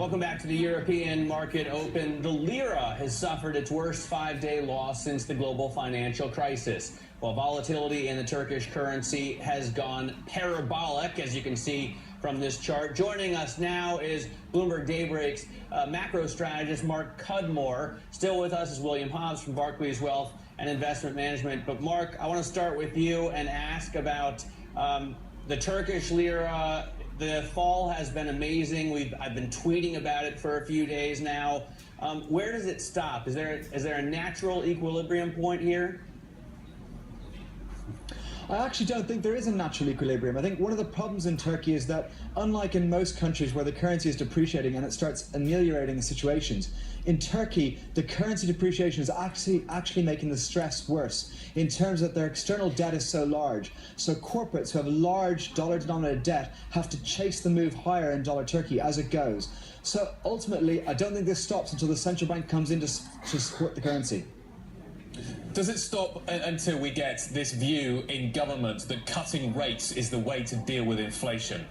Welcome back to the European market open. The Lira has suffered its worst five-day loss since the global financial crisis, while volatility in the Turkish currency has gone parabolic, as you can see from this chart. Joining us now is Bloomberg Daybreak's macro strategist Mark Cudmore. Still with us is William Hobbs from Barclays Wealth and Investment Management. But Mark, I want to start with you and ask about the Turkish lira. The fall has been amazing. I've been tweeting about it for a few days now. Where does it stop? Is there a natural equilibrium point here? I actually don't think there is a natural equilibrium. I think one of the problems in Turkey is that, unlike in most countries where the currency is depreciating and it starts ameliorating the situations, in Turkey, the currency depreciation is actually making the stress worse in terms that their external debt is so large. So corporates who have large dollar-denominated debt have to chase the move higher in dollar Turkey as it goes. So ultimately, I don't think this stops until the central bank comes in to support the currency. Does it stop until we get this view in government that cutting rates is the way to deal with inflation?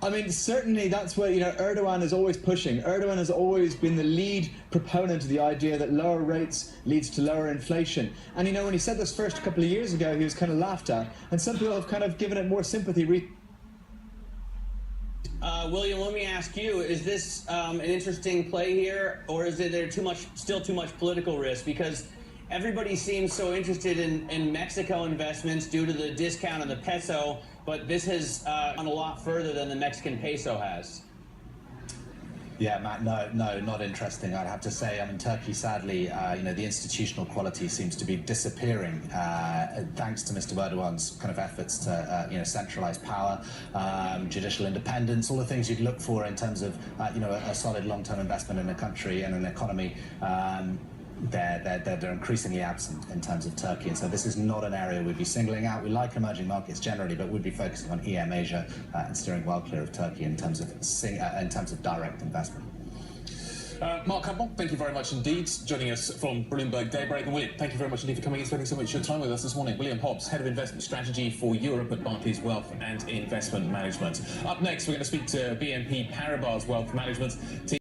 I mean, certainly that's where, Erdoğan is always pushing. Erdoğan has always been the lead proponent of the idea that lower rates leads to lower inflation. And, when he said this first a couple of years ago, he was kind of laughed at. And some people have kind of given it more sympathy. William, let me ask you, is this an interesting play here, or is there still too much political risk? Because everybody seems so interested in Mexico investments due to the discount on the peso, but this has gone a lot further than the Mexican peso has. Yeah, Matt, no, not interesting, I'd have to say. I mean, Turkey, sadly, the institutional quality seems to be disappearing thanks to Mr. Erdoğan's kind of efforts to, centralize power, judicial independence, all the things you'd look for in terms of, a solid long-term investment in a country and an economy. They're increasingly absent in terms of Turkey, and so this is not an area we'd be singling out. We like emerging markets generally, but we'd be focusing on EM Asia and steering well clear of Turkey in terms of direct investment. Mark Cudmore, thank you very much indeed, joining us from Bloomberg Daybreak. And William, thank you very much indeed for coming and spending so much of your time with us this morning. William Hobbs, Head of Investment Strategy for Europe at Barclays Wealth and Investment Management. Up next, we're going to speak to BNP Paribas Wealth Management team.